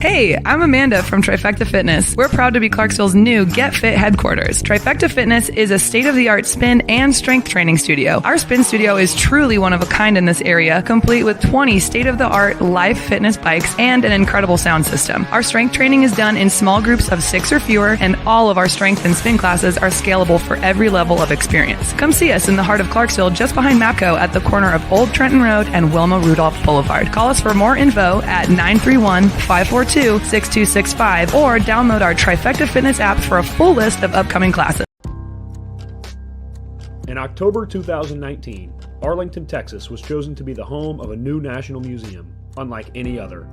Hey, I'm Amanda from Trifecta Fitness. We're proud to be Clarksville's new Get Fit headquarters. Trifecta Fitness is a state-of-the-art spin and strength training studio. Our spin studio is truly one of a kind in this area, complete with 20 state-of-the-art live fitness bikes and an incredible sound system. Our strength training is done in small groups of 6 or fewer, and all of our strength and spin classes are scalable for every level of experience. Come see us in the heart of Clarksville, just behind MAPCO at the corner of Old Trenton Road and Wilma Rudolph Boulevard. Call us for more info at 931-542-6265 or download our Trifecta Fitness app for a full list of upcoming classes. In October 2019, Arlington, Texas was chosen to be the home of a new national museum, unlike any other.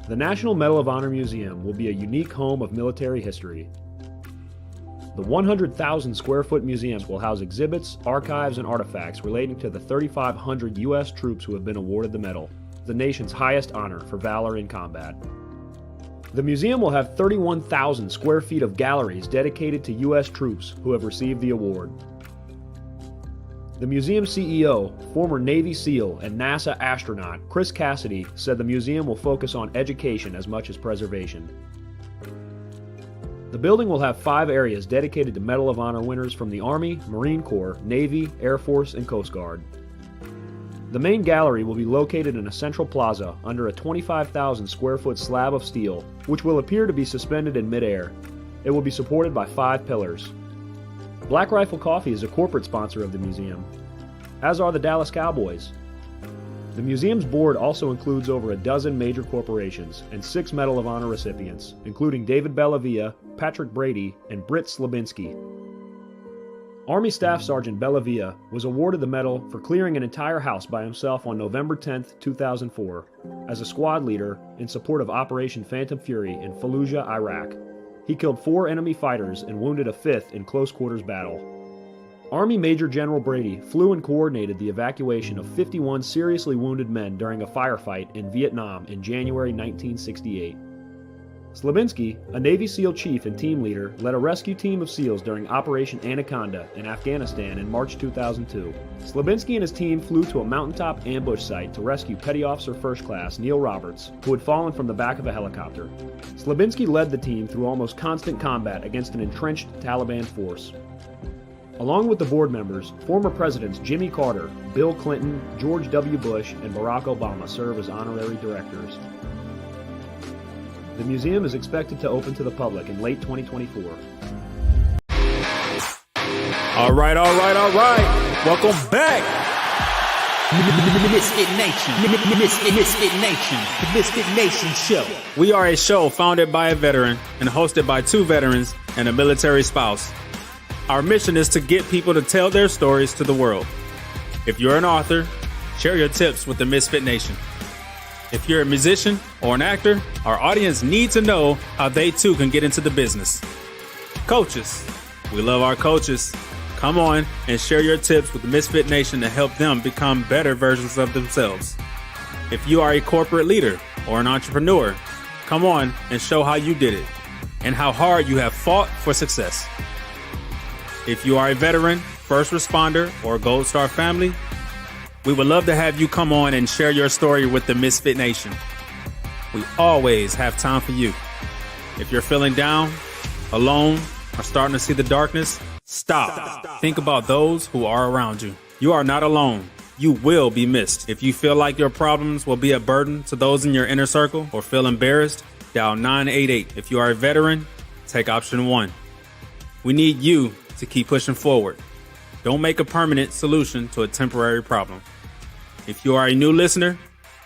The National Medal of Honor Museum will be a unique home of military history. The 100,000 square foot museum will house exhibits, archives, and artifacts relating to the 3,500 U.S. troops who have been awarded the medal, the nation's highest honor for valor in combat. The museum will have 31,000 square feet of galleries dedicated to U.S. troops who have received the award. The museum CEO, former Navy SEAL and NASA astronaut Chris Cassidy, said the museum will focus on education as much as preservation. The building will have 5 areas dedicated to Medal of Honor winners from the Army, Marine Corps, Navy, Air Force, and Coast Guard. The main gallery will be located in a central plaza under a 25,000 square foot slab of steel, which will appear to be suspended in midair. It will be supported by 5 pillars. Black Rifle Coffee is a corporate sponsor of the museum, as are the Dallas Cowboys. The museum's board also includes over a dozen major corporations and 6 Medal of Honor recipients, including David Bellavia, Patrick Brady, and Britt Slabinski. Army Staff Sergeant Bellavia was awarded the medal for clearing an entire house by himself on November 10, 2004, as a squad leader in support of Operation Phantom Fury in Fallujah, Iraq. He killed 4 enemy fighters and wounded a 5th in close quarters battle. Army Major General Brady flew and coordinated the evacuation of 51 seriously wounded men during a firefight in Vietnam in January 1968. Slabinski, a Navy SEAL chief and team leader, led a rescue team of SEALs during Operation Anaconda in Afghanistan in March 2002. Slabinski and his team flew to a mountaintop ambush site to rescue Petty Officer First Class Neil Roberts, who had fallen from the back of a helicopter. Slabinski led the team through almost constant combat against an entrenched Taliban force. Along with the board members, former presidents Jimmy Carter, Bill Clinton, George W. Bush, and Barack Obama serve as honorary directors. The museum is expected to open to the public in late 2024. All right. Welcome back. Misfit Nation. The Misfit Nation Show. We are a show founded by a veteran and hosted by 2 veterans and a military spouse. Our mission is to get people to tell their stories to the world. If you're an author, share your tips with the Misfit Nation. If you're a musician or an actor, our audience needs to know how they too can get into the business. Coaches, we love our coaches. Come on and share your tips with the Misfit Nation to help them become better versions of themselves. If you are a corporate leader or an entrepreneur, come on and show how you did it and how hard you have fought for success. If you are a veteran, first responder, or Gold Star family, we would love to have you come on and share your story with the Misfit Nation. We always have time for you. If you're feeling down, alone, or starting to see the darkness, stop. Think about those who are around you. You are not alone. You will be missed. If you feel like your problems will be a burden to those in your inner circle or feel embarrassed, dial 988. If you are a veteran, take option 1. We need you to keep pushing forward. Don't make a permanent solution to a temporary problem. If you are a new listener,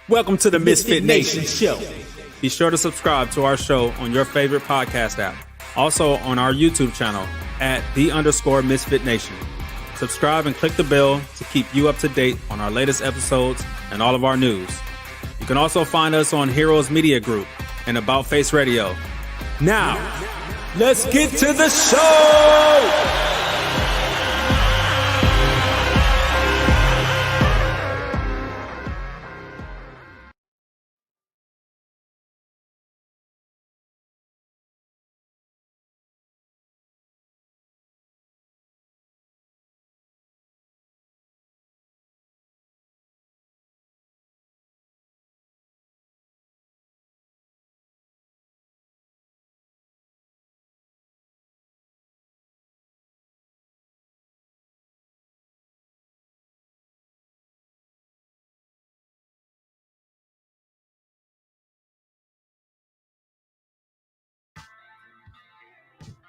welcome to the Misfit Nation Show. Be sure to subscribe to our show on your favorite podcast app. Also on our YouTube channel at @the_Misfit Nation. Subscribe and click the bell to keep you up to date on our latest episodes and all of our news. You can also find us on Heroes Media Group and About Face Radio. Now, let's get to the show!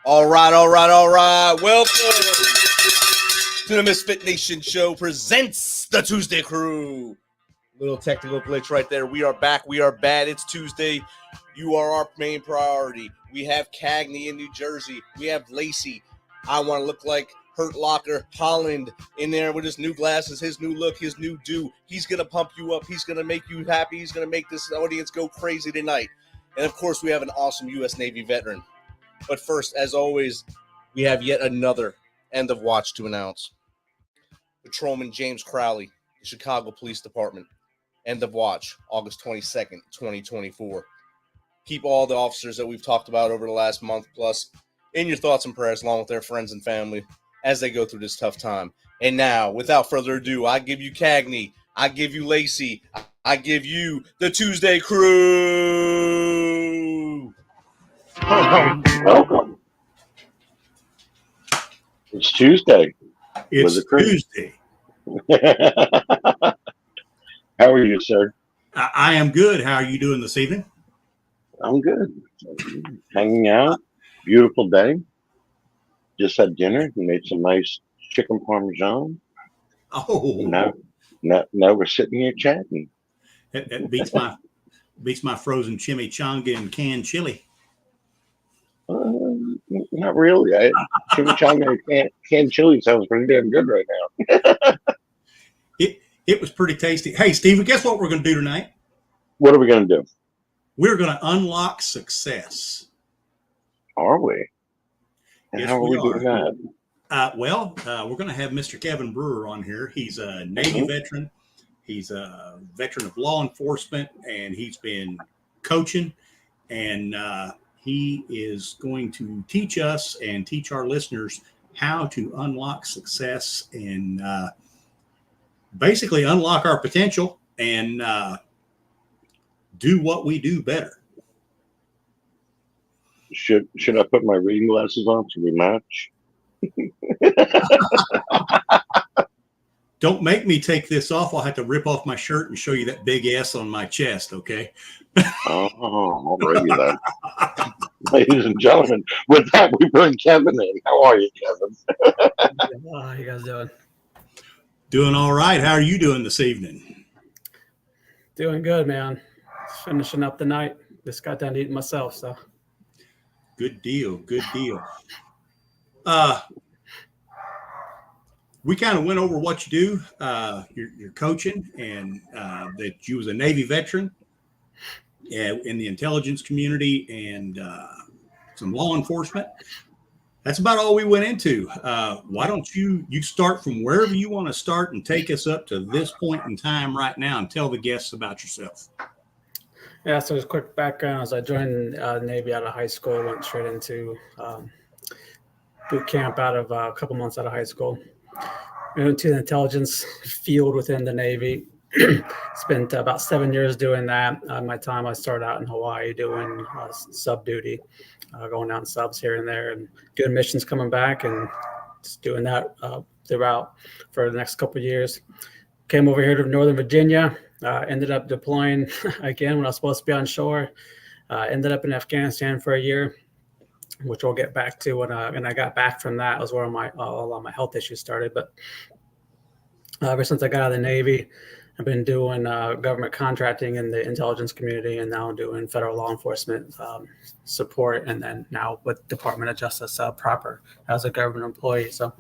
All right. Welcome to the Misfit Nation Show presents the ToosDay Crue. Little technical glitch right there. We are back. We are bad. It's Tuesday. You are our main priority. We have Cagney in New Jersey. We have Lacey. I want to look like Hurt Locker Holland in there with his new glasses, his new look, his new do. He's going to pump you up. He's going to make you happy. He's going to make this audience go crazy tonight. And, of course, we have an awesome U.S. Navy veteran. But first, as always, we have yet another end of watch to announce. Patrolman James Crowley, Chicago Police Department. End of watch, August 22nd, 2024. Keep all the officers that we've talked about over the last month plus in your thoughts and prayers along with their friends and family as they go through this tough time. And now, without further ado, I give you Cagney, I give you Lacey, I give you the ToosDay Crue. Welcome. It's Tuesday. It's Tuesday. How are you, sir? I am good. How are you doing this evening? I'm good. Hanging out. Beautiful day. Just had dinner. We made some nice chicken parmesan. Oh, Now we're sitting here chatting. It beats my frozen chimichanga and canned chili. Not really. Chimichanga and canned chili sounds pretty damn good right now. It was pretty tasty. Hey, Steve, guess what we're going to do tonight? What are we going to do? We're going to unlock success. Are we? And Yes, how are we doing that? We're going to have Mr. Kevin Brewer on here. He's a Navy veteran. He's a veteran of law enforcement, and he's been coaching. And he is going to teach us and teach our listeners how to unlock success and basically unlock our potential and do what we do better. Should I put my reading glasses on so we match? Don't make me take this off. I'll have to rip off my shirt and show you that big S on my chest, okay? Oh, already then. Ladies and gentlemen, with that, we bring Kevin in. How are you, Kevin? How you guys doing? Doing all right. How are you doing this evening? Doing good, man. Finishing up the night. Just got done eating myself, so. Good deal. We kind of went over what you do. You're coaching, and that you was a Navy veteran in the intelligence community and some law enforcement. That's about all we went into. Why don't you start from wherever you want to start and take us up to this point in time right now and tell the guests about yourself. Yeah, so just quick background. As I joined the Navy out of high school, went straight into boot camp out of a couple months out of high school. Went into the intelligence field within the Navy. Spent about 7 years doing that. My time, I started out in Hawaii doing sub duty, going out in subs here and there, and doing missions, coming back, and just doing that throughout for the next couple of years. Came over here to Northern Virginia. Ended up deploying again when I was supposed to be on shore. Ended up in Afghanistan for a year, which we'll get back to when I got back from that was where all of my health issues started. But ever since I got out of the Navy, I've been doing government contracting in the intelligence community, and now I'm doing federal law enforcement support, and then now with Department of Justice proper as a government employee. So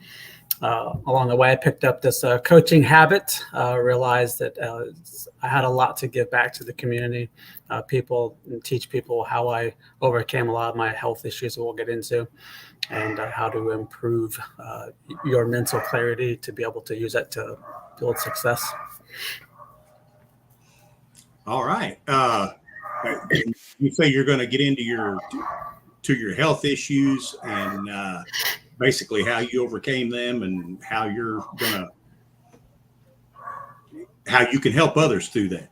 along the way, I picked up this coaching habit, realized that I had a lot to give back to the community, people, and teach people how I overcame a lot of my health issues that we'll get into, and how to improve your mental clarity to be able to use that to build success. All right. You say you're going to get into your health issues and basically how you overcame them and how you can help others through that.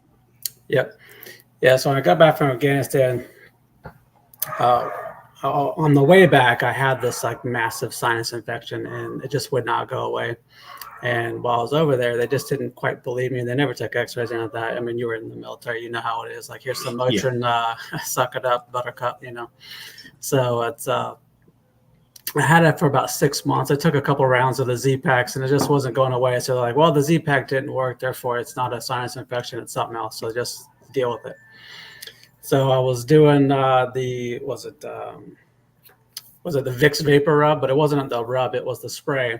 Yep. Yeah. So when I got back from Afghanistan, on the way back, I had this like massive sinus infection, and it just would not go away. And while I was over there, they just didn't quite believe me. And they never took x-rays and that. I mean, you were in the military, you know how it is. Like, here's some Motrin, suck it up, buttercup, you know. So it's I had it for about 6 months. I took a couple rounds of the Z-Packs, and it just wasn't going away. So they're like, well, the Z-Pack didn't work, therefore it's not a sinus infection, it's something else. So just deal with it. So I was doing was it the Vicks Vapor Rub, but it wasn't the rub, it was the spray.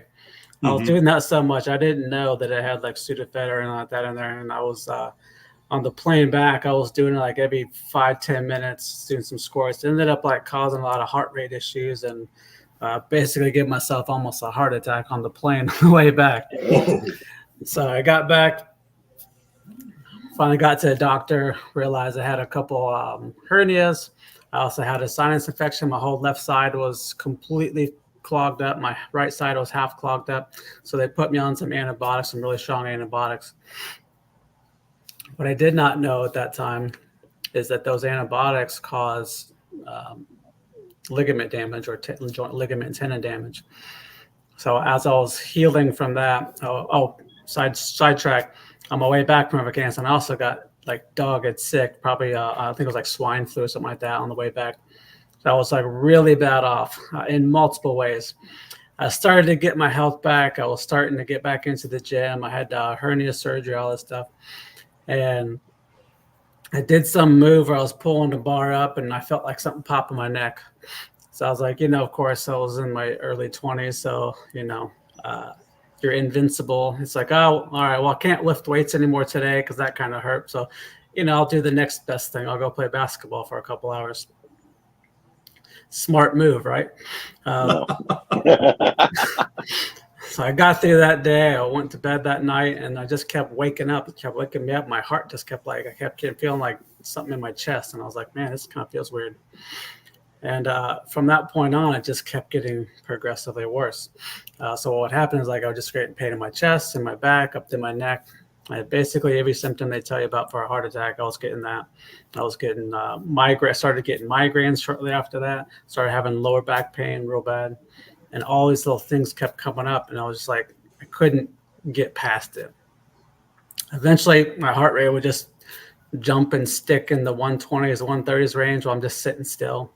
I was doing that so much, I didn't know that it had like Sudafed or anything like that in there. And I was on the plane back, I was doing it like every 5-10 minutes, doing some squats. It ended up like causing a lot of heart rate issues and basically gave myself almost a heart attack on the plane on the way back. So I got back, finally got to the doctor, realized I had a couple hernias. I also had a sinus infection. My whole left side was completely clogged up. My right side was half clogged up. So they put me on some antibiotics, some really strong antibiotics. What I did not know at that time is that those antibiotics cause ligament damage or joint ligament and tendon damage. So as I was healing from that, sidetrack, on my way back from Afghanistan, I also got like dogged sick, probably I think it was like swine flu or something like that on the way back. So I was like really bad off in multiple ways. I started to get my health back. I was starting to get back into the gym. I had hernia surgery, all this stuff. And I did some move where I was pulling the bar up and I felt like something pop in my neck. So I was like, of course, I was in my early 20s. So, you're invincible. It's like, oh, all right, well, I can't lift weights anymore today because that kind of hurt. So, I'll do the next best thing. I'll go play basketball for a couple hours. Smart move, right? So I got through that day. I went to bed that night, and I just kept waking up. It kept waking me up. My heart just kept I kept feeling like something in my chest, and I was like, man, this kind of feels weird. And from that point on, it just kept getting progressively worse. So what happened is I was just getting pain in my chest, in my back, up to my neck. I had basically every symptom they tell you about for a heart attack. I was getting that. I was getting migraine. Started getting migraines shortly after that. Started having lower back pain real bad. And all these little things kept coming up. And I was just like, I couldn't get past it. Eventually, my heart rate would just jump and stick in the 120s, 130s range while I'm just sitting still.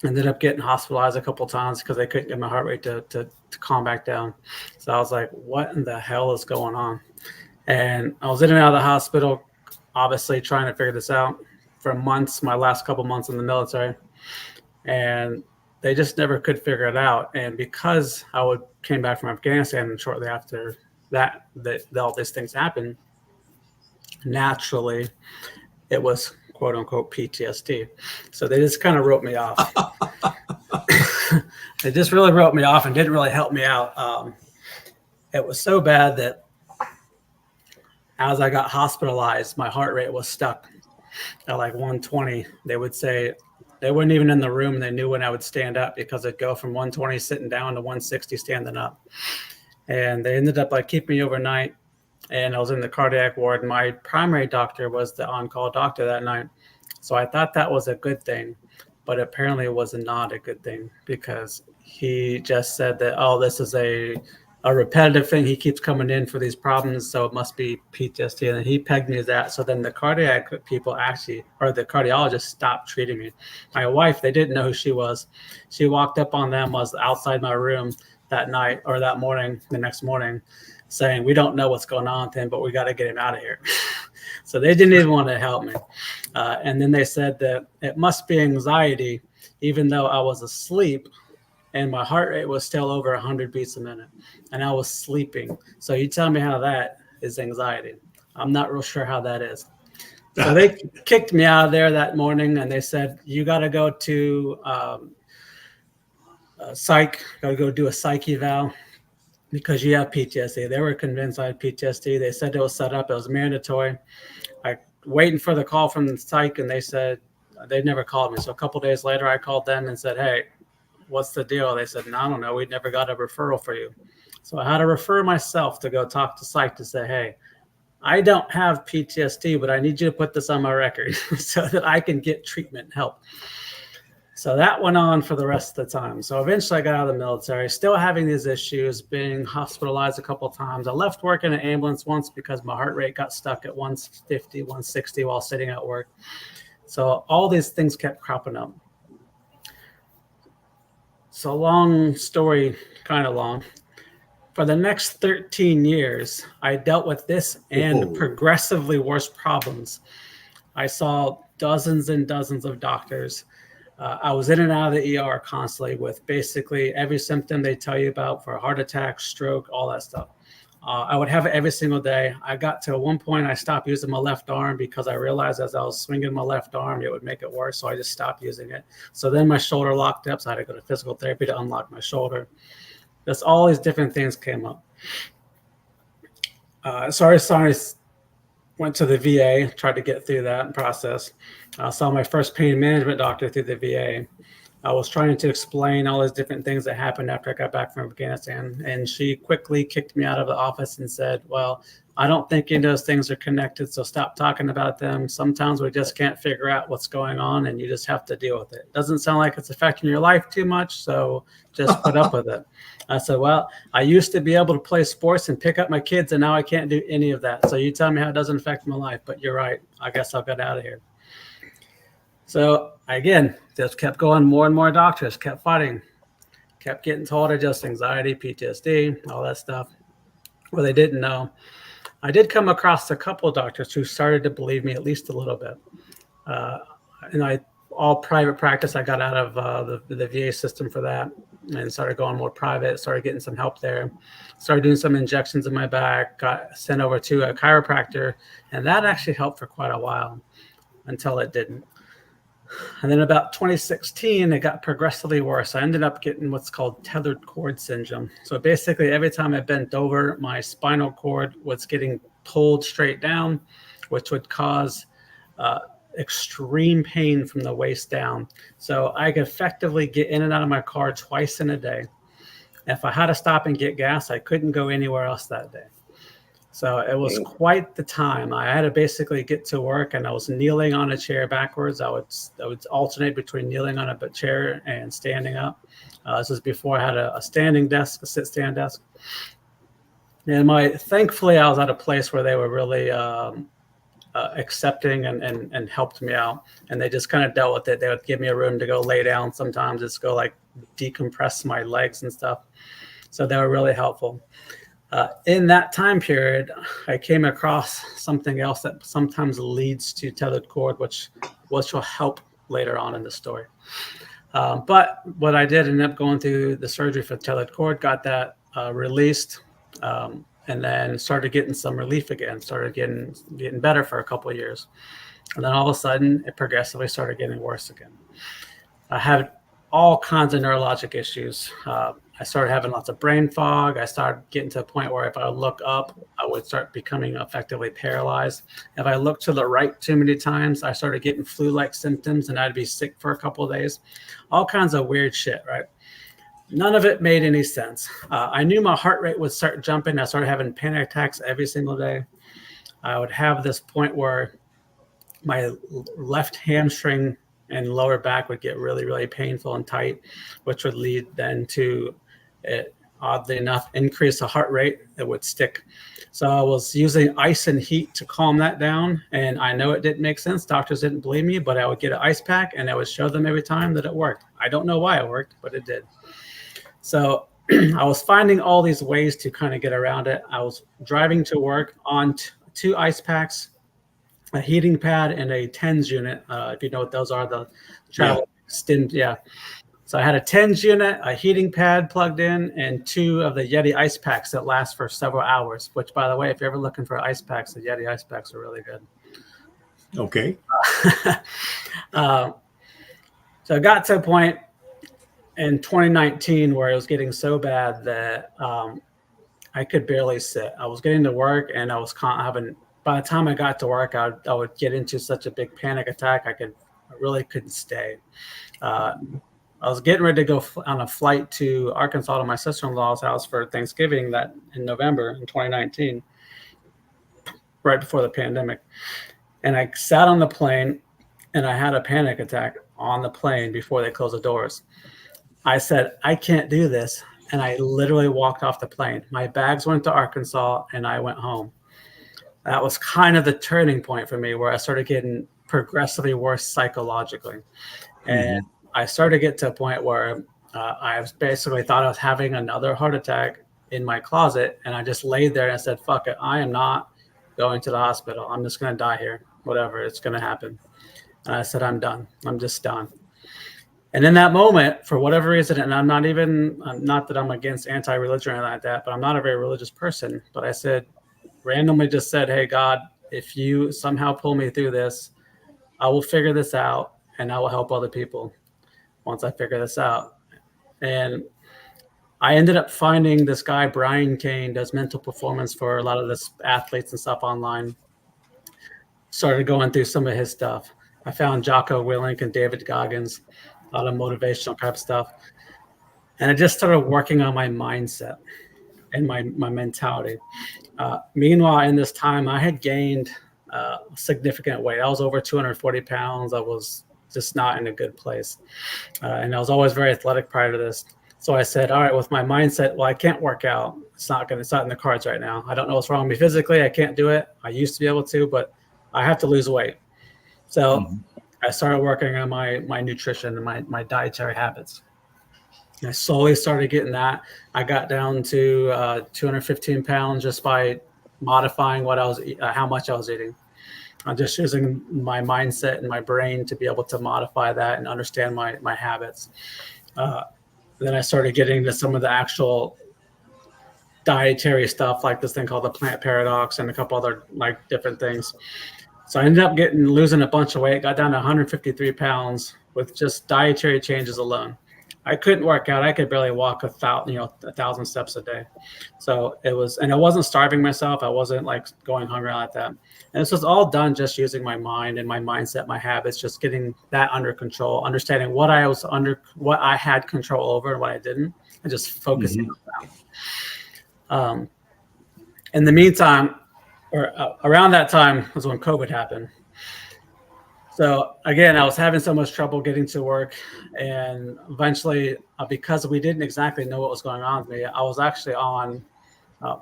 Ended up getting hospitalized a couple times because they couldn't get my heart rate to calm back down. So I was like, what in the hell is going on? And I was in and out of the hospital, obviously trying to figure this out for months, my last couple months in the military. And they just never could figure it out. And because came back from Afghanistan and shortly after that all these things happened, naturally, it was quote unquote PTSD. So they just kind of wrote me off. They just really wrote me off and didn't really help me out. It was so bad that as I got hospitalized, my heart rate was stuck at like 120. They would say they weren't even in the room. And they knew when I would stand up because it'd go from 120 sitting down to 160 standing up. And they ended up keeping me overnight. And I was in the cardiac ward. My primary doctor was the on-call doctor that night. So I thought that was a good thing, but apparently it was not a good thing because he just said that, oh, this is a repetitive thing. He keeps coming in for these problems, so it must be PTSD. And then he pegged me as that. So then the cardiac people the cardiologist stopped treating me. My wife, they didn't know who she was. She walked up on them, was outside my room that night or that morning, the next morning, saying, we don't know what's going on with him, but we got to get him out of here. So they didn't even want to help me. And then they said that it must be anxiety, even though I was asleep and my heart rate was still over 100 beats a minute and I was sleeping. So you tell me how that is anxiety. I'm not real sure how that is. So they kicked me out of there that morning and they said, you got to go to psych, got to go do a psych eval because you have PTSD. They were convinced I had PTSD. They said it was set up. It was mandatory. Waiting for the call from the psych, and they said they never called me. So a couple days later, I called them and said, hey, what's the deal? They said, no, I don't know. We never got a referral for you. So I had to refer myself to go talk to psych to say, hey, I don't have PTSD, but I need you to put this on my record so that I can get treatment help. So that went on for the rest of the time. So eventually I got out of the military, still having these issues, being hospitalized a couple of times. I left work in an ambulance once because my heart rate got stuck at 150, 160 while sitting at work. So all these things kept cropping up. So long story, kind of long. For the next 13 years, I dealt with this and progressively worse problems. I saw dozens and dozens of doctors. I was in and out of the ER constantly with basically every symptom they tell you about for a heart attack, stroke, all that stuff. I would have it every single day. I got to one point, I stopped using my left arm because I realized as I was swinging my left arm, it would make it worse. So I just stopped using it. So then my shoulder locked up. So I had to go to physical therapy to unlock my shoulder. Just all these different things came up. Sorry, went to the VA, tried to get through that process. I saw my first pain management doctor through the VA. I was trying to explain all those different things that happened after I got back from Afghanistan. And she quickly kicked me out of the office and said, well, I don't think any of those things are connected, so stop talking about them. Sometimes we just can't figure out what's going on, and you just have to deal with it. Doesn't sound like it's affecting your life too much, so just put up with it. I said, well, I used to be able to play sports and pick up my kids, and now I can't do any of that. So you tell me how it doesn't affect my life, but you're right. I guess I'll get out of here. So again, just kept going, more and more doctors, kept fighting, kept getting told I just anxiety, PTSD, all that stuff. Well, they didn't know. I did come across a couple of doctors who started to believe me at least a little bit. And all private practice, I got out of the VA system for that and started going more private, started getting some help there, started doing some injections in my back, got sent over to a chiropractor, and that actually helped for quite a while until it didn't. And then about 2016, it got progressively worse. I ended up getting what's called tethered cord syndrome. So basically, every time I bent over, my spinal cord was getting pulled straight down, which would cause extreme pain from the waist down. So I could effectively get in and out of my car twice in a day. If I had to stop and get gas, I couldn't go anywhere else that day. So it was quite the time. I had to basically get to work, and I was kneeling on a chair backwards. I would alternate between kneeling on a chair and standing up. This was before I had a standing desk, a sit-stand desk. And thankfully, I was at a place where they were really accepting and helped me out. And they just kind of dealt with it. They would give me a room to go lay down sometimes, just go like decompress my legs and stuff. So they were really helpful. In that time period, I came across something else that sometimes leads to tethered cord, which will help later on in the story. But what I did ended up going through the surgery for tethered cord, got that released, and then started getting some relief again, started getting better for a couple of years. And then all of a sudden, it progressively started getting worse again. I had all kinds of neurologic issues. I started having lots of brain fog. I started getting to a point where if I look up, I would start becoming effectively paralyzed. If I looked to the right too many times, I started getting flu-like symptoms, and I'd be sick for a couple of days. All kinds of weird shit, right? None of it made any sense. I knew my heart rate would start jumping. I started having panic attacks every single day. I would have this point where my left hamstring and lower back would get really, really painful and tight, which would lead then to it, oddly enough, increase the heart rate that would stick. So I was using ice and heat to calm that down. And I know it didn't make sense. Doctors didn't believe me, but I would get an ice pack and I would show them every time that it worked. I don't know why it worked, but it did. So I was finding all these ways to kind of get around it. I was driving to work on 2 ice packs, a heating pad, and a TENS unit. If you know what those are, the travel stim. Yeah. So I had a TENS unit, a heating pad plugged in, and 2 of the Yeti ice packs that last for several hours, which, by the way, if you're ever looking for ice packs, the Yeti ice packs are really good. Okay. So I got to a point in 2019 where it was getting so bad that I could barely sit. I was getting to work, and I was having, by the time I got to work, I would get into such a big panic attack, I really couldn't stay. I was getting ready to go on a flight to Arkansas to my sister-in-law's house for Thanksgiving that in November in 2019, right before the pandemic. And I sat on the plane, and I had a panic attack on the plane before they closed the doors. I said, I can't do this. And I literally walked off the plane. My bags went to Arkansas, and I went home. That was kind of the turning point for me, where I started getting progressively worse psychologically. And I started to get to a point where I basically thought I was having another heart attack in my closet, and I just laid there and I said, fuck it, I am not going to the hospital. I'm just going to die here. Whatever, it's going to happen. And I said, I'm done. I'm just done. And in that moment, for whatever reason, and I'm not that I'm against anti-religion or anything like that, but I'm not a very religious person. But I said, randomly just said, hey, God, if you somehow pull me through this, I will figure this out and I will help other people once I figure this out. And I ended up finding this guy, Brian Kane, does mental performance for a lot of this athletes and stuff online. Started going through some of his stuff. I found Jocko Willink and David Goggins, a lot of motivational type stuff. And I just started working on my mindset and my mentality. Meanwhile, in this time, I had gained significant weight. I was over 240 pounds. I was just not in a good place. And I was always very athletic prior to this. So I said, all right, with my mindset, well, I can't work out. It's not in the cards right now. I don't know what's wrong with me physically. I can't do it. I used to be able to, but I have to lose weight. So I started working on my nutrition and my dietary habits. I slowly started getting that. I got down to 215 pounds just by modifying how much I was eating. I'm just using my mindset and my brain to be able to modify that and understand my habits. Then I started getting into some of the actual dietary stuff, like this thing called the plant paradox and a couple other like different things. So I ended up losing a bunch of weight, got down to 153 pounds with just dietary changes alone. I couldn't work out. I could barely walk 1,000 steps a day. So and I wasn't starving myself. I wasn't like going hungry like that. And this was all done just using my mind and my mindset, my habits, just getting that under control, understanding what I had control over and what I didn't, and just focusing on that. In the meantime, or around that time was when COVID happened. So again, I was having so much trouble getting to work, and eventually, because we didn't exactly know what was going on with me, I was actually on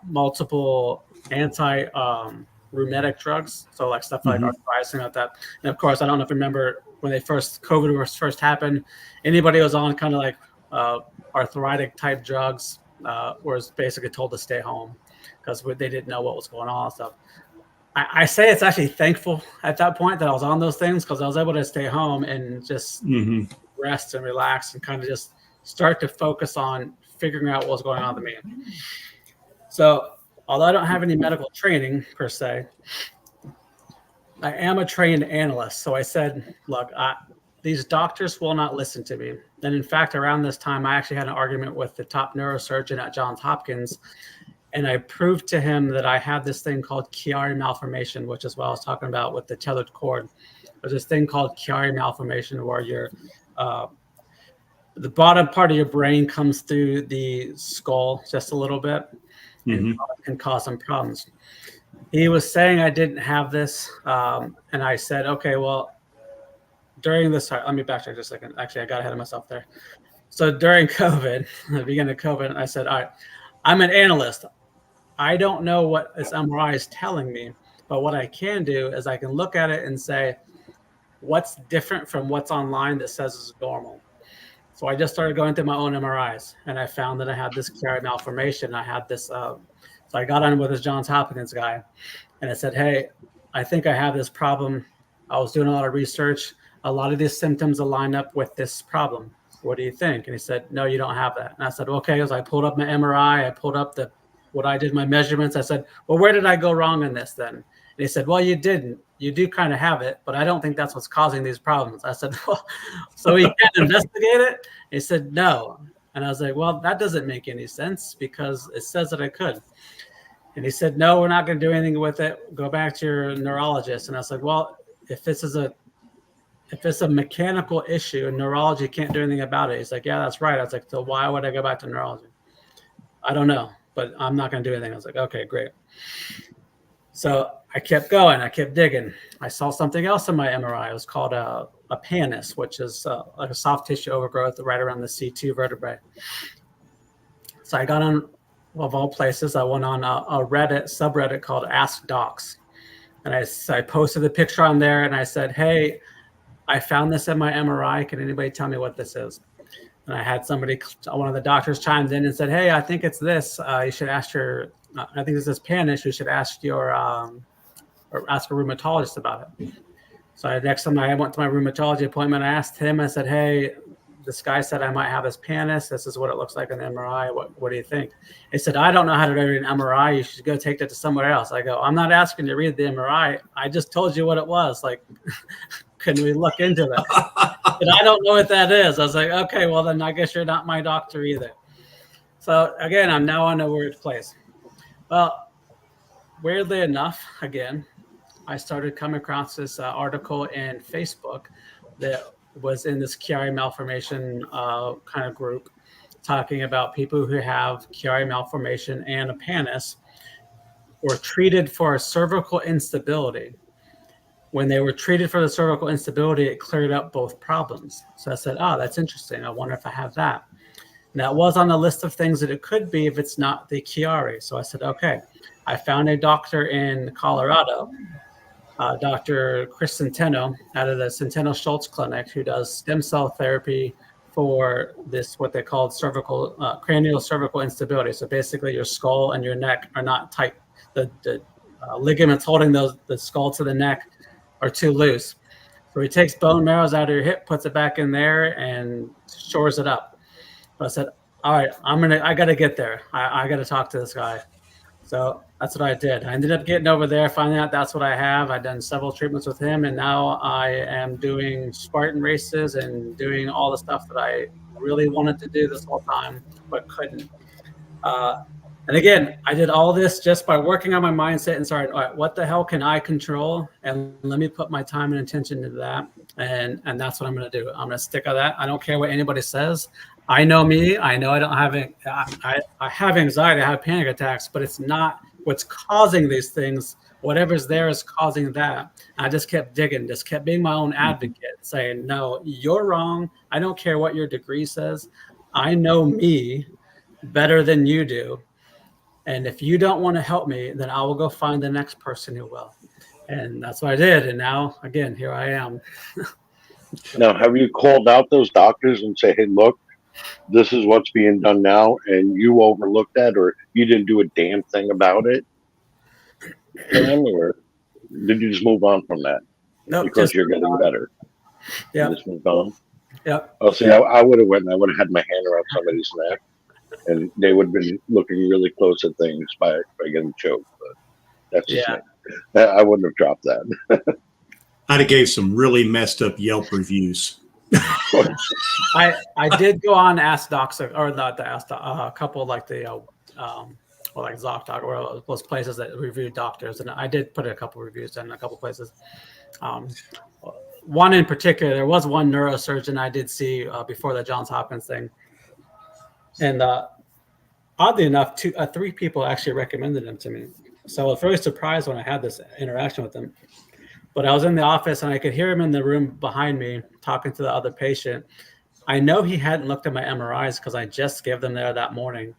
multiple anti-rheumatic drugs, so like stuff like arthritis and like that. And of course, I don't know if you remember when COVID first happened, anybody was on kind of like arthritic type drugs was basically told to stay home because they didn't know what was going on and stuff. I say it's actually thankful at that point that I was on those things because I was able to stay home and just rest and relax and kind of just start to focus on figuring out what was going on with me. So although I don't have any medical training per se, I am a trained analyst. So I said, look, these doctors will not listen to me. And in fact, around this time, I actually had an argument with the top neurosurgeon at Johns Hopkins. And I proved to him that I had this thing called Chiari malformation, which is what I was talking about with the tethered cord. There's this thing called Chiari malformation where the bottom part of your brain comes through the skull just a little bit and can cause some problems. He was saying I didn't have this. And I said, okay, well, during this time, let me backtrack just a second. Actually, I got ahead of myself there. So during COVID, the beginning of COVID, I said, all right, I'm an analyst. I don't know what this MRI is telling me, but what I can do is I can look at it and say, what's different from what's online that says it's normal? So I just started going through my own MRIs, and I found that I had this Chiari malformation. I had this, so I got on with this Johns Hopkins guy, and I said, hey, I think I have this problem. I was doing a lot of research. A lot of these symptoms align up with this problem. What do you think? And he said, no, you don't have that. And I said, okay. So I pulled up my MRI. I pulled up what I did, my measurements. I said, well, where did I go wrong in this then? And he said, well, you didn't. You do kind of have it, but I don't think that's what's causing these problems. I said, well, so we can't investigate it? He said, no. And I was like, well, that doesn't make any sense because it says that I could. And he said, no, we're not going to do anything with it. Go back to your neurologist. And I was like, well, if it's a mechanical issue and neurology can't do anything about it, he's like, yeah, that's right. I was like, so why would I go back to neurology? I don't know, but I'm not going to do anything. I was like, okay, great. So I kept going. I kept digging. I saw something else in my MRI. It was called a pannus, which is like a soft tissue overgrowth right around the C2 vertebrae. So I got on, of all places, I went on a Reddit subreddit called Ask Docs. And I posted the picture on there and I said, hey, I found this in my MRI. Can anybody tell me what this is? And I had one of the doctors chimed in and said, "Hey, I think it's this. You should ask I think this is Spanish. You should ask or ask a rheumatologist about it." So next time I went to my rheumatology appointment, I asked him, I said, "Hey, this guy said I might have this pannus. This is what it looks like in the MRI. What do you think?" He said, "I don't know how to read an MRI. You should go take that to somewhere else." I go, "I'm not asking you to read the MRI. I just told you what it was. Like, can we look into it?" And I don't know what that is. I was like, "Okay, well then I guess you're not my doctor either." So again, I'm now on a weird place. Well, weirdly enough, again, I started coming across this article in Facebook that was in this Chiari malformation kind of group, talking about people who have Chiari malformation and a pannus were treated for a cervical instability. When they were treated for the cervical instability, it cleared up both problems. So I said, "Oh, that's interesting. I wonder if I have that." And that was on the list of things that it could be if it's not the Chiari. So I said, okay. I found a doctor in Colorado, Dr. Chris Centeno, out of the Centeno Schultz Clinic, who does stem cell therapy for this, what they call cranial cervical instability. So basically your skull and your neck are not tight. The ligaments holding the skull to the neck are too loose. So he takes bone marrows out of your hip, puts it back in there, and shores it up. So I said, all right, I got to get there. I got to talk to this guy. So that's what I did. I ended up getting over there, finding out that's what I have. I've done several treatments with him, and now I am doing Spartan races and doing all the stuff that I really wanted to do this whole time, but couldn't. And again, I did all this just by working on my mindset and started, all right, what the hell can I control? And let me put my time and attention into that. And that's what I'm going to do. I'm going to stick with that. I don't care what anybody says. I know me. I know I don't have it. I have anxiety. I have panic attacks, but it's not what's causing these things. Whatever's there is causing that. I just kept digging, just kept being my own advocate, saying, no, you're wrong. I don't care what your degree says. I know me better than you do. And if you don't want to help me, then I will go find the next person who will. And that's what I did. And now, again, here I am. Now, have you called out those doctors and say, hey, look, this is what's being done now, and you overlooked that, or you didn't do a damn thing about it? Or did you just move on from that? No, because you're getting better. Yeah. Just moved on. Yeah. Oh, see, I would have went and I would have had my hand around somebody's neck, and they would have been looking really close at things by getting choked. But that's just me. I wouldn't have dropped that. I'd have gave some really messed up Yelp reviews. I did go on Ask Docs, or not the Ask a couple like the or like ZocDoc or those places that review doctors, and I did put a couple reviews in a couple places. One in particular, there was one neurosurgeon I did see before the Johns Hopkins thing, and oddly enough, three people actually recommended him to me. So I was very surprised when I had this interaction with him. But I was in the office and I could hear him in the room behind me talking to the other patient. I know he hadn't looked at my MRIs because I just gave them there that morning.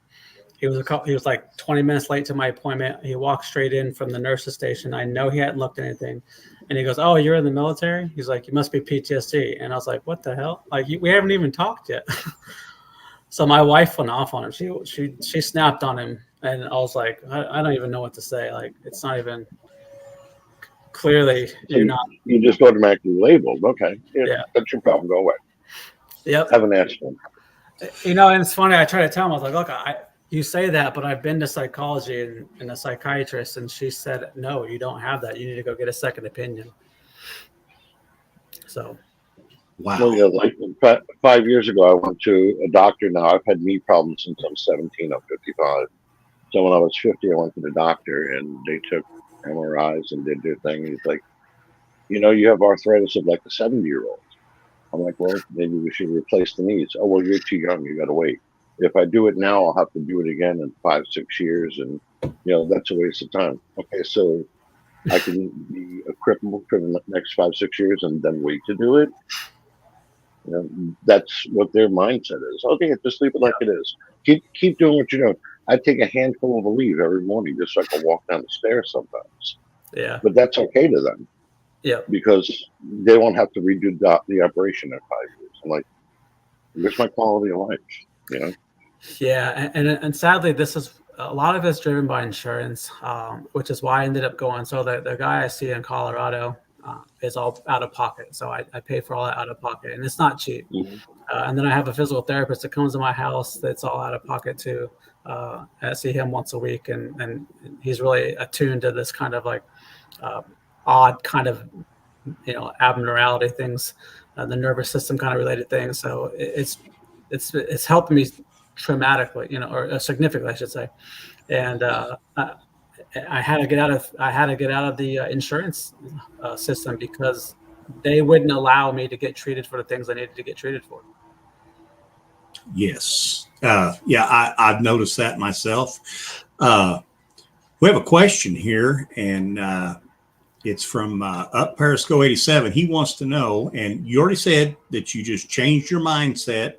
He was like 20 minutes late to my appointment. He walked straight in from the nurse's station. I know he hadn't looked at anything. And he goes, "Oh, you're in the military?" He's like, "You must be PTSD." And I was like, "What the hell? Like, we haven't even talked yet." So my wife went off on him. She snapped on him. And I was like, I don't even know what to say. Like, it's not even clearly you're not. You just automatically labeled. Okay. Yeah. That's your problem. Go away. Yep. Haven't asked him. And it's funny. I try to tell him, I was like, look, you say that, but I've been to psychology and a psychiatrist, and she said, no, you don't have that. You need to go get a second opinion. So. Wow. Well, yeah, like 5 years ago, I went to a doctor. Now I've had knee problems since I'm 17. I'm 55. So when I was 50, I went to the doctor, and they took MRIs and did their thing. He's like, you have arthritis of like a 70-year-old. I'm like, well, maybe we should replace the knees. Oh, well, you're too young. You got to wait. If I do it now, I'll have to do it again in 5-6 years, and that's a waste of time. Okay, so I can be a cripple for the next 5-6 years and then wait to do it. That's what their mindset is. Okay, just leave it like it is. Keep doing what you're doing. I take a handful of Aleve every morning just so I can walk down the stairs sometimes. Yeah. But that's okay to them. Yeah. Because they won't have to redo the operation in 5 years. I'm like, It's my quality of life, you know. Yeah, and sadly, this is a lot of it's driven by insurance, which is why I ended up going. So the guy I see in Colorado is all out of pocket. So I pay for all that out of pocket, and it's not cheap. Mhm. And then I have a physical therapist that comes to my house that's all out of pocket too. I see him once a week, and he's really attuned to this kind of like odd kind of abnormality things, the nervous system kind of related things. So it's helped me traumatically, or significantly, I should say. And I had to get out of the insurance system because they wouldn't allow me to get treated for the things I needed to get treated for. Yes. I've noticed that myself. We have a question here, and it's from Up Periscope 87. He wants to know, and you already said that you just changed your mindset,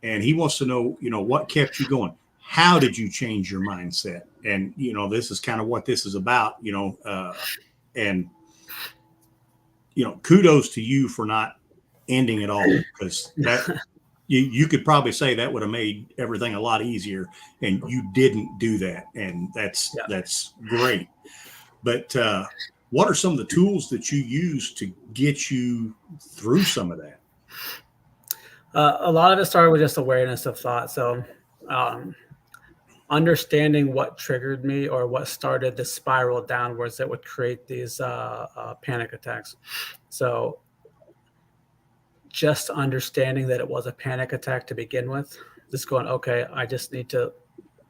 and he wants to know, what kept you going? How did you change your mindset? And, this is kind of what this is about, and, kudos to you for not ending it all, because that you could probably say that would have made everything a lot easier, and you didn't do that. And that's great. But what are some of the tools that you use to get you through some of that? A lot of it started with just awareness of thought. So understanding what triggered me or what started the spiral downwards that would create these panic attacks. So just understanding that it was a panic attack to begin with, just going, okay, I just need to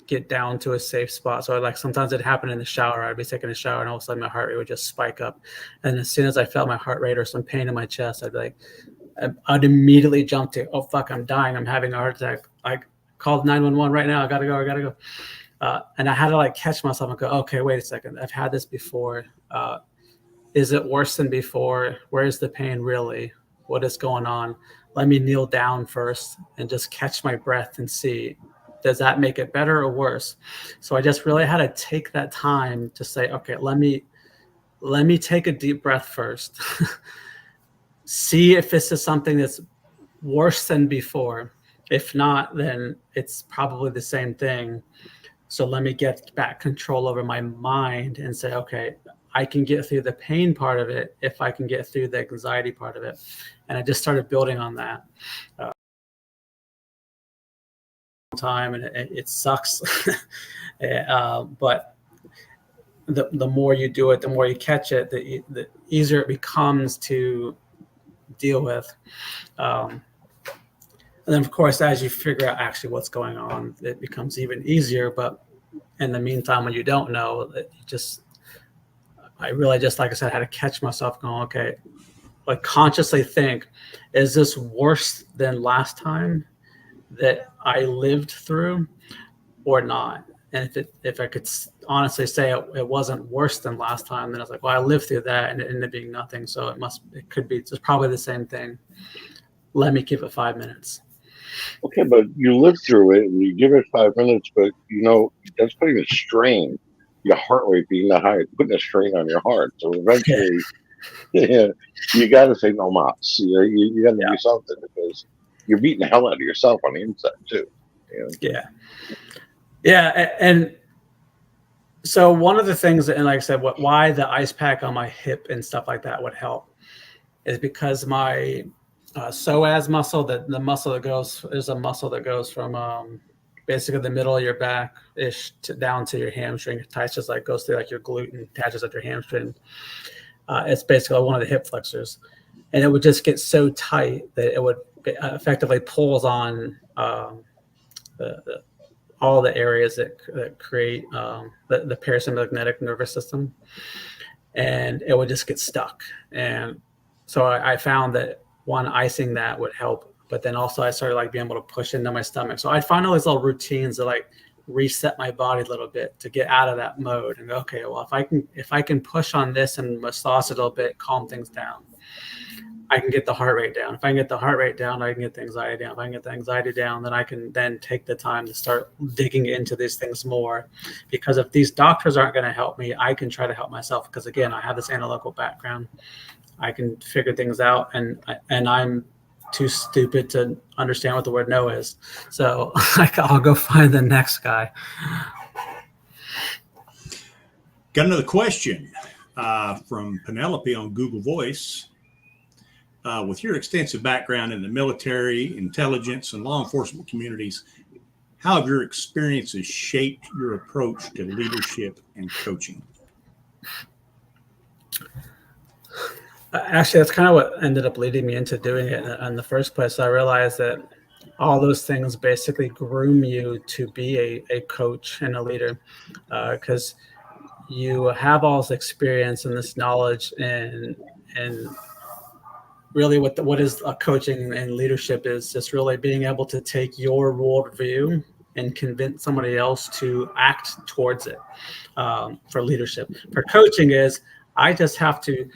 get down to a safe spot. So sometimes it happened in the shower. I'd be taking a shower and all of a sudden my heart rate would just spike up. And as soon as I felt my heart rate or some pain in my chest, I'd immediately jump to, oh, fuck, I'm dying. I'm having a heart attack. I called 911 right now. I gotta go. And I had to catch myself and go, okay, wait a second. I've had this before. Is it worse than before? Where is the pain really? What is going on? Let me kneel down first and just catch my breath and see, does that make it better or worse? So I just really had to take that time to say, okay, let me take a deep breath first. See if this is something that's worse than before. If not, then it's probably the same thing. So let me get back control over my mind and say, okay, I can get through the pain part of it if I can get through the anxiety part of it. And I just started building on that. Time, and it sucks. But the more you do it, the more you catch it, the easier it becomes to deal with. And then, of course, as you figure out actually what's going on, it becomes even easier. But in the meantime, when you don't know, I really just, like I said, had to catch myself going, okay, consciously think, is this worse than last time that I lived through or not? And if I could honestly say it wasn't worse than last time, then I was like, well, I lived through that and it ended up being nothing. So it could be just probably the same thing. Let me give it 5 minutes. Okay, but you live through it and you give it 5 minutes, but that's putting a strain, your heart rate being that high, putting a strain on your heart. So eventually, you got to say no mas. You got to do something, because you're beating the hell out of yourself on the inside too. Yeah. And so one of the things, and like I said, why the ice pack on my hip and stuff like that would help is because my psoas muscle, the muscle that goes, is a muscle that goes from basically the middle of your back ish down to your hamstring. It attaches, goes through your glute and attaches at your hamstring. It's basically one of the hip flexors, and it would just get so tight that it would effectively pulls on all the areas that create the parasympathetic nervous system, and it would just get stuck. And so I found that icing that would help, but then also I started being able to push into my stomach. So I find all these little routines that reset my body a little bit to get out of that mode and go, okay, well, if I can push on this and massage it a little bit, calm things down, I can get the heart rate down. If I can get the heart rate down, I can get the anxiety down. If I can get the anxiety down, then I can then take the time to start digging into these things more. Because if these doctors aren't going to help me, I can try to help myself. Because again, I have this analytical background. I can figure things out, and I'm too stupid to understand what the word no is. So I'll go find the next guy. Got another question from Penelope on Google Voice. With your extensive background in the military, intelligence, and law enforcement communities, how have your experiences shaped your approach to leadership and coaching? Actually, that's kind of what ended up leading me into doing it in the first place. I realized that all those things basically groom you to be a coach and a leader, because you have all this experience and this knowledge, and really what is coaching and leadership is just really being able to take your worldview and convince somebody else to act towards it. For leadership, for coaching is I just have to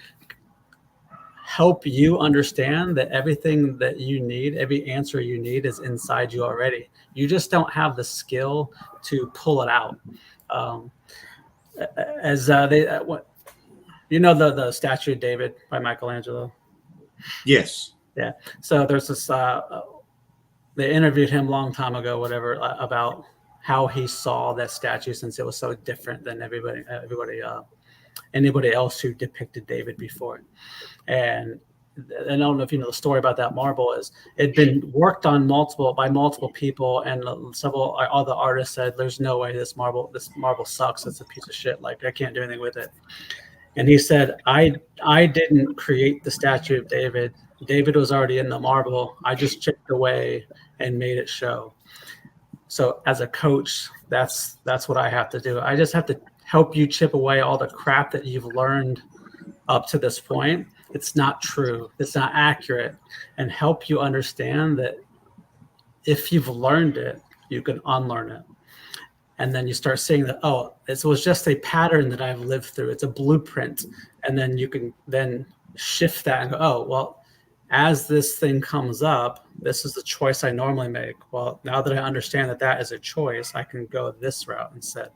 help you understand that everything that you need, every answer you need is inside you already. You just don't have the skill to pull it out. The statue of David by Michelangelo. Yes. Yeah. So there's this, they interviewed him a long time ago, whatever, about how he saw that statue, since it was so different than anybody else who depicted David before. And I don't know if you know the story about that marble. Is it'd been worked on by multiple people, and several other artists said, "There's no way this marble sucks. It's a piece of shit. Like, I can't do anything with it." And he said, "I didn't create the statue of David. David was already in the marble. I just chipped away and made it show." So as a coach, that's what I have to do. I just have to help you chip away all the crap that you've learned up to this point. It's not true. It's not accurate, and help you understand that if you've learned it, you can unlearn it. And then you start seeing that, oh, it was just a pattern that I've lived through. It's a blueprint. And then you can then shift that and go, oh, well, as this thing comes up, this is the choice I normally make. Well, now that I understand that that is a choice, I can go this route instead.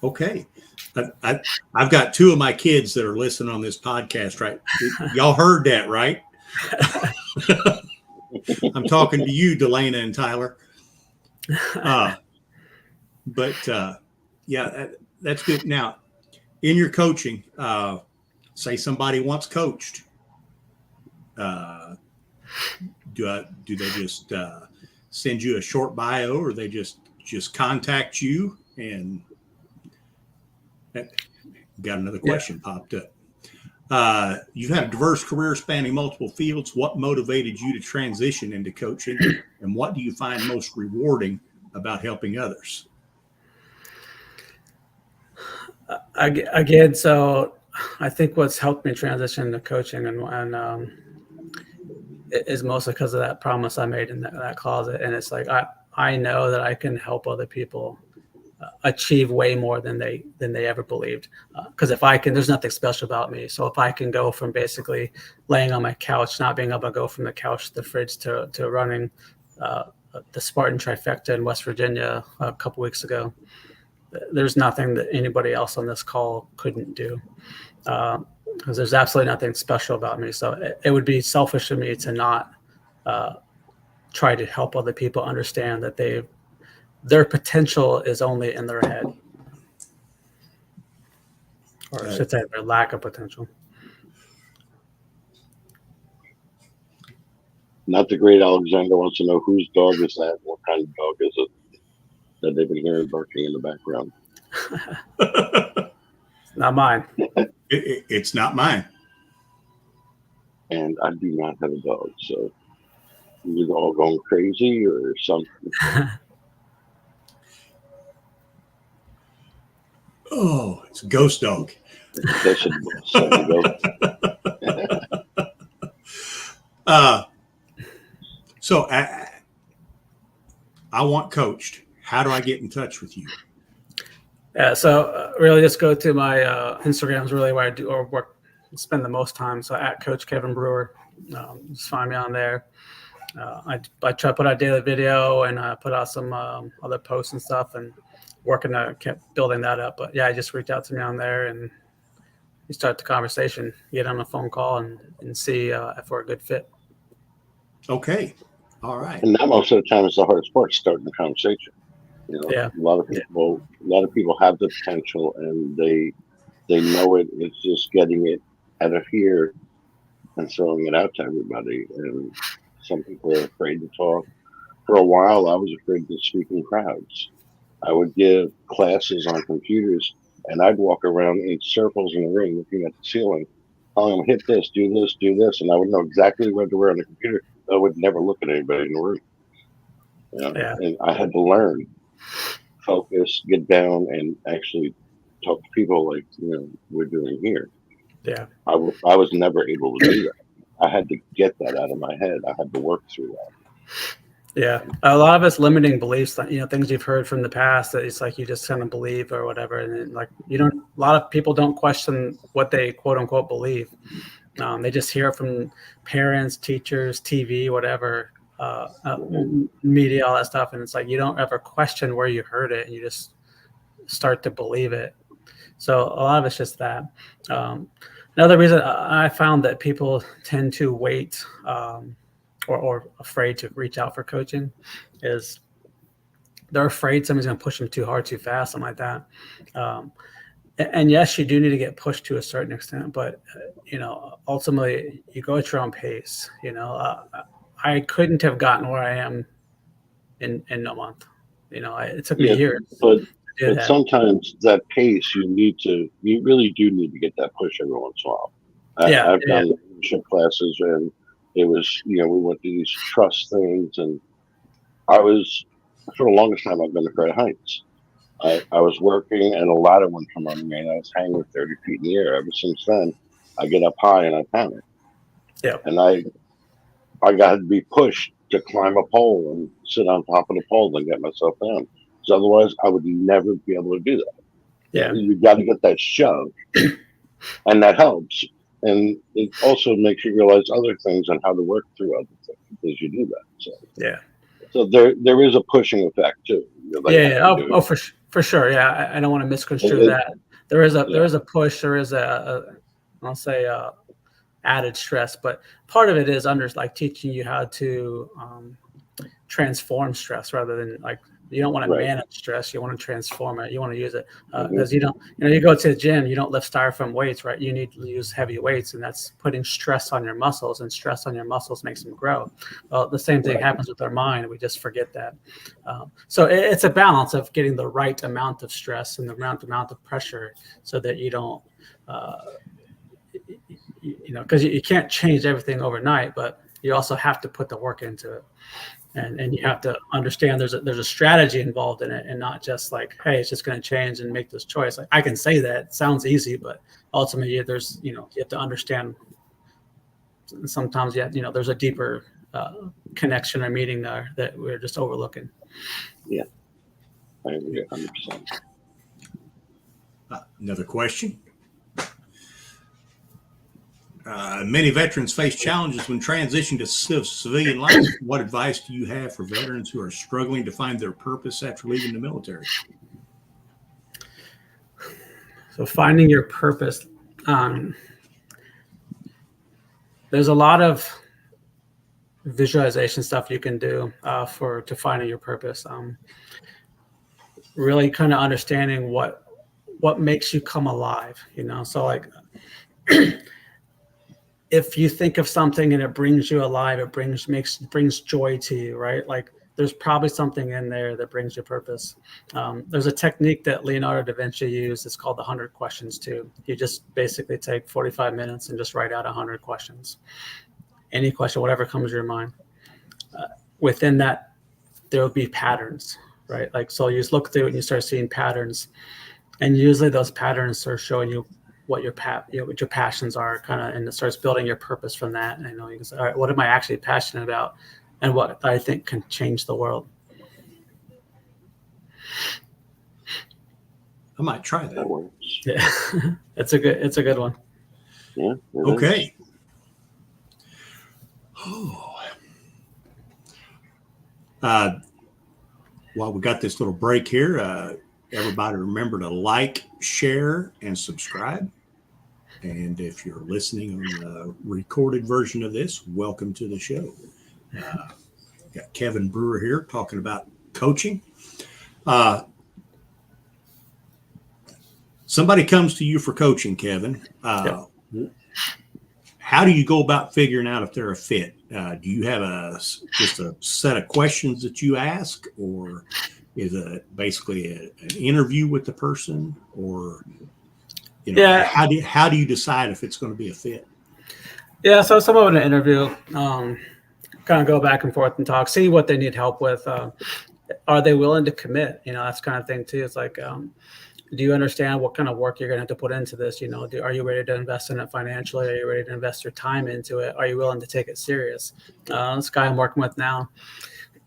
Okay. I've got two of my kids that are listening on this podcast, right? Y'all heard that, right? I'm talking to you, Delana and Tyler. That's good. Now, in your coaching, say somebody wants coached. Do they just send you a short bio, or they just contact you? And got another question popped up. You've had a diverse career spanning multiple fields. What motivated you to transition into coaching, and what do you find most rewarding about helping others? Again, so I think what's helped me transition into coaching and is mostly because of that promise I made in that closet. And it's like I know that I can help other people achieve way more than they ever believed. Because if I can, there's nothing special about me. So if I can go from basically laying on my couch, not being able to go from the couch to the fridge to running the Spartan trifecta in West Virginia a couple weeks ago, there's nothing that anybody else on this call couldn't do. Because there's absolutely nothing special about me. So it would be selfish of me to not try to help other people understand that their potential is only in their head, or I should say their lack of potential. Not the great Alexander wants to know whose dog is that? What kind of dog is it that they've been hearing barking in the background? Not mine. It's not mine. And I do not have a dog, so you're all going crazy or something. Oh, it's a ghost dog. That's a So I want coached. How do I get in touch with you? Yeah, so really just go to my Instagram is really where I do or work, spend the most time. So at Coach Kevin Brewer, just find me on there. I try to put out daily video and put out some other posts and stuff, and kept building that up. But yeah, just reach out to me on there, and you start the conversation, get on a phone call, and see if we're a good fit. Okay. All right. And that most of the time is the hardest part, starting the conversation. Yeah. A lot of people have the potential and they know it. It's just getting it out of here and throwing it out to everybody. And some people are afraid to talk. For a while, I was afraid to speak in crowds. I would give classes on computers, and I'd walk around in circles in the room looking at the ceiling. Oh, I'm going to hit this, do this, and I would know exactly what to wear on the computer. I would never look at anybody in the room. Yeah. And I had to learn, focus, get down, and actually talk to people like we're doing here. Yeah. I was never able to do that. I had to get that out of my head. I had to work through that. Yeah, a lot of it's limiting beliefs, things you've heard from the past that it's like you just kind of believe or whatever, and then, like a lot of people don't question what they quote unquote believe. They just hear it from parents, teachers, TV, whatever, media, all that stuff, and it's like you don't ever question where you heard it, and you just start to believe it. So a lot of it's just that. Another reason I found that people tend to wait. Or afraid to reach out for coaching is they're afraid somebody's going to push them too hard, too fast, something like that. And yes, you do need to get pushed to a certain extent, but ultimately you go at your own pace. I couldn't have gotten where I am in a month. It took me years. But sometimes that pace, you really do need to get that push every once in a while. I've done leadership classes, and it was, we went to these trust things, and I was, for the longest time, I've been afraid of heights. I was working, and a ladder would come on me, and I was hanging 30 feet in the air. Ever since then, I get up high and I panic. Yeah. And I got to be pushed to climb a pole and sit on top of the pole and get myself down. So otherwise, I would never be able to do that. Yeah. You got to get that shove, and that helps. And it also makes you realize other things and how to work through other things as you do that. So So there is a pushing effect too. For sure. Yeah, I don't want to misconstrue that. There is a push. There is I'll say added stress, but part of it is teaching you how to transform stress rather than you don't want to manage stress. You want to transform it. You want to use it because you go to the gym, you don't lift styrofoam weights, right? You need to use heavy weights, and that's putting stress on your muscles, and stress on your muscles makes them grow. Well, the same thing happens with our mind. We just forget that. So it's a balance of getting the right amount of stress and the right amount of pressure so that you don't, because you can't change everything overnight, but you also have to put the work into it. And you have to understand there's a strategy involved in it, and not just hey, it's just going to change and make this choice. I can say that it sounds easy, but ultimately you have to understand. Sometimes there's a deeper connection or meaning there that we're just overlooking. Yeah, I agree 100%. Another question. Many veterans face challenges when transitioning to civilian life. What advice do you have for veterans who are struggling to find their purpose after leaving the military? So finding your purpose, there's a lot of visualization stuff you can do to finding your purpose. Really kind of understanding what makes you come alive, so if you think of something and it brings you alive, it brings joy to you, right? There's probably something in there that brings you purpose. There's a technique that Leonardo da Vinci used. It's called the 100 questions too. You just basically take 45 minutes and just write out 100 questions. Any question, whatever comes to your mind. Within that, there will be patterns, right? So you just look through it and you start seeing patterns, and usually those patterns are showing you what your passions are, and it starts building your purpose from that. And you can say, all right, what am I actually passionate about, and what I think can change the world? I might try that. Works. Yeah, it's a good one. Yeah. Okay. While we got this little break here, everybody remember to like, share, and subscribe. And if you're listening on the recorded version of this, welcome to the show. Got Kevin Brewer here talking about coaching. Somebody comes to you for coaching, Kevin. How do you go about figuring out if they're a fit? Do you have just a set of questions that you ask, or is it basically an interview with the person, or how do you decide if it's going to be a fit? Yeah, so some of an interview, kind of go back and forth and talk, see what they need help with. Are they willing to commit? That's kind of thing too. It's like, do you understand what kind of work you're going to have to put into this? Are you ready to invest in it financially? Are you ready to invest your time into it? Are you willing to take it serious? This guy I'm working with now,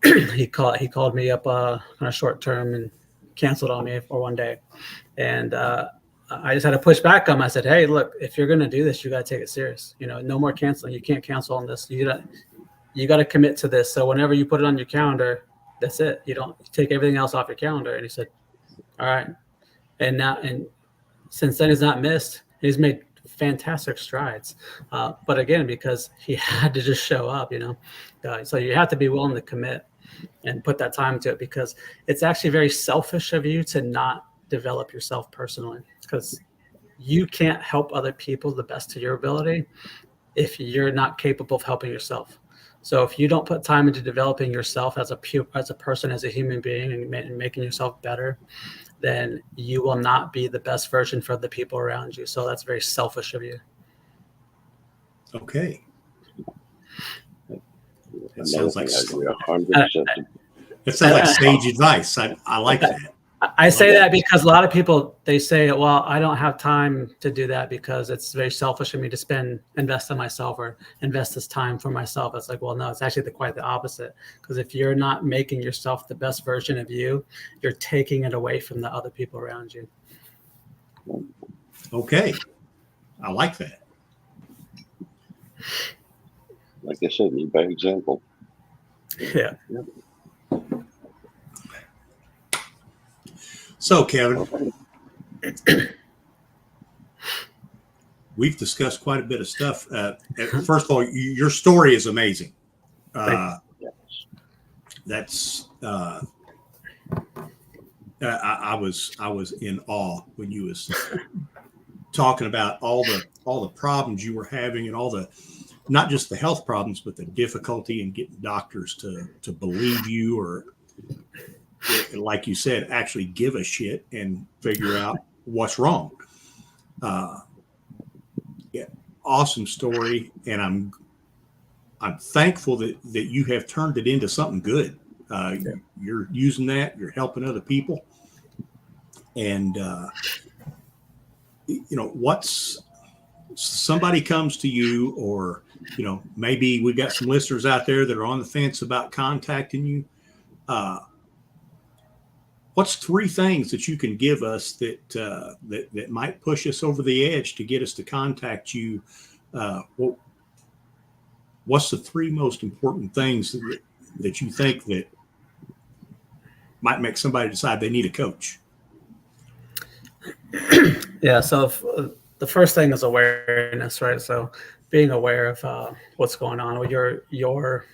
he called me up kind of short term and canceled on me for one day. And I just had to push back on him. I said, hey, look, if you're going to do this, you got to take it serious. No more canceling. You can't cancel on this. You got to commit to this. So whenever you put it on your calendar, that's it. You don't take everything else off your calendar. And he said, all right. And since then he's not missed. He's made fantastic strides. But again, because he had to just show up, so you have to be willing to commit and put that time to it, because it's actually very selfish of you to not develop yourself personally, because you can't help other people the best of your ability if you're not capable of helping yourself. So if you don't put time into developing yourself as a person, as a human being, and making yourself better, then you will not be the best version for the people around you. So that's very selfish of you. Okay. That sounds like sage advice. I like that. I say that because a lot of people, they say, well, I don't have time to do that because it's very selfish of me to invest in myself or invest this time for myself. It's like, well, no, it's actually quite the opposite. Because if you're not making yourself the best version of you, you're taking it away from the other people around you. Okay. I like that. Like I said, it's a bad example. Yeah. So, Kevin, we've discussed quite a bit of stuff. First of all, your story is amazing. That's I was in awe when you was talking about all the problems you were having, and all the, not just the health problems, but the difficulty in getting doctors to believe you, or, like you said, actually give a shit and figure out what's wrong. Awesome story. And I'm thankful that you have turned it into something good. You're using that, you're helping other people. And, what's, somebody comes to you, or, maybe we've got some listeners out there that are on the fence about contacting you. What's 3 things that you can give us that might push us over the edge to get us to contact you? What's the 3 most important things that you think that might make somebody decide they need a coach? Yeah. So the first thing is awareness, right? So being aware of what's going on with your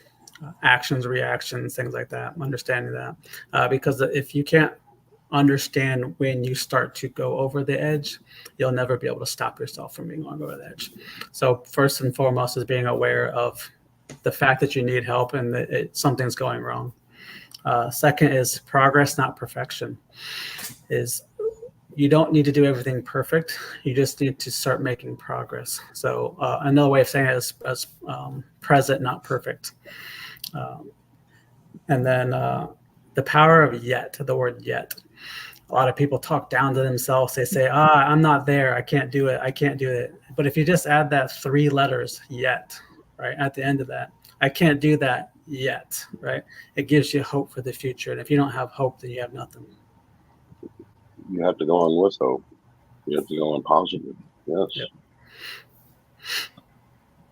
actions, reactions, things like that, understanding that, because if you can't understand when you start to go over the edge, you'll never be able to stop yourself from being going over the edge. So first and foremost is being aware of the fact that you need help and that something's going wrong. Second is progress, not perfection. Is you don't need to do everything perfect. You just need to start making progress. So another way of saying it is present, not perfect. And then the power of yet, the word yet. A lot of people talk down to themselves. They say, I'm not there. I can't do it. I can't do it. But if you just add that 3 letters, yet, right, at the end of that, I can't do that yet, right? It gives you hope for the future. And if you don't have hope, then you have nothing. You have to go on with hope. You have to go on positive. Yes. Yep.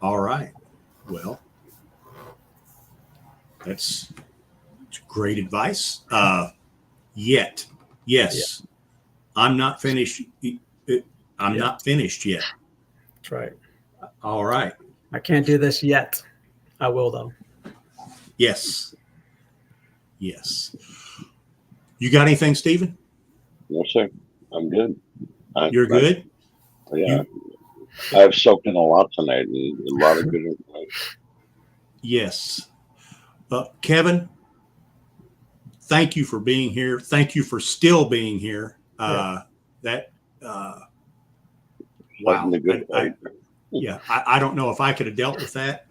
All right. Well, that's great advice. Yet. Yes. Yeah. I'm not finished. I'm not finished yet. That's right. All right. I can't do this yet. I will, though. Yes. Yes. You got anything, Stephen? No, sir. I'm good. You're good? Yeah. I've soaked in a lot tonight. A lot of good information. Yes. Kevin, thank you for being here. Thank you for still being here. Wow. I don't know if I could have dealt with that.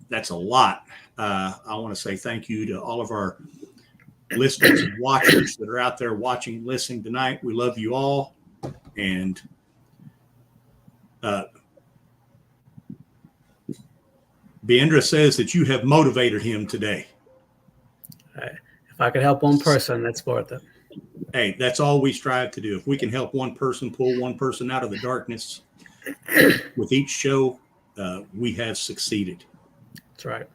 That's a lot. I want to say thank you to all of our listeners and watchers that are out there watching, listening tonight. We love you all. And Beandra says that you have motivated him today. If I could help one person, that's worth it. Hey, that's all we strive to do. If we can help one person, pull one person out of the darkness with each show, we have succeeded. That's right.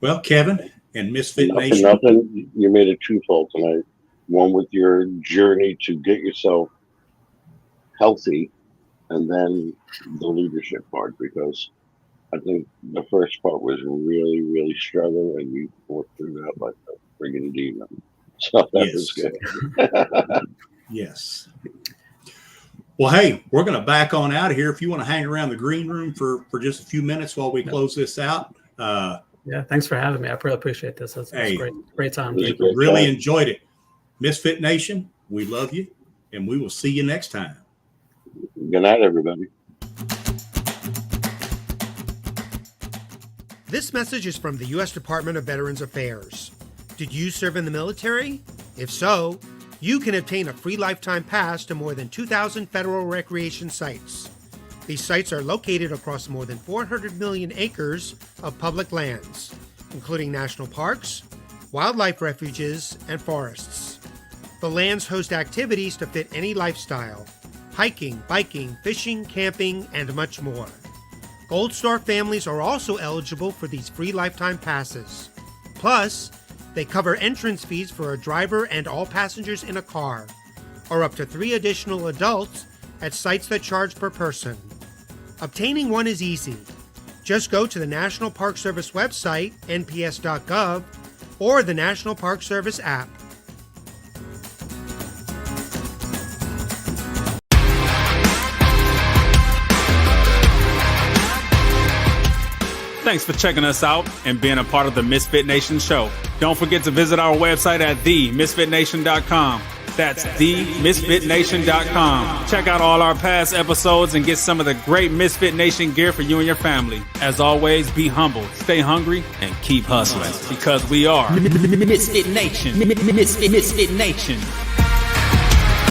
Well, Kevin and Misfit Nation. Nothing. You made it twofold tonight. One with your journey to get yourself healthy, and then the leadership part, because I think the first part was really, really struggling, and you worked through that like a friggin' demon. So that was good. Yes. Well, hey, we're going to back on out of here. If you want to hang around the green room for just a few minutes while we close this out. Yeah, thanks for having me. I really appreciate this. That's great time. We really enjoyed it. Misfit Nation, we love you, and we will see you next time. Good night, everybody. This message is from the U.S. Department of Veterans Affairs. Did you serve in the military? If so, you can obtain a free lifetime pass to more than 2,000 federal recreation sites. These sites are located across more than 400 million acres of public lands, including national parks, wildlife refuges, and forests. The lands host activities to fit any lifestyle: hiking, biking, fishing, camping, and much more. Gold Star families are also eligible for these free lifetime passes. Plus, they cover entrance fees for a driver and all passengers in a car, or up to 3 additional adults at sites that charge per person. Obtaining one is easy. Just go to the National Park Service website, nps.gov, or the National Park Service app. Thanks for checking us out and being a part of the Misfit Nation show. Don't forget to visit our website at themisfitnation.com. That's themisfitnation.com. Check out all our past episodes and get some of the great Misfit Nation gear for you and your family. As always, be humble, stay hungry, and keep hustling, because we are Misfit Nation. Misfit Nation.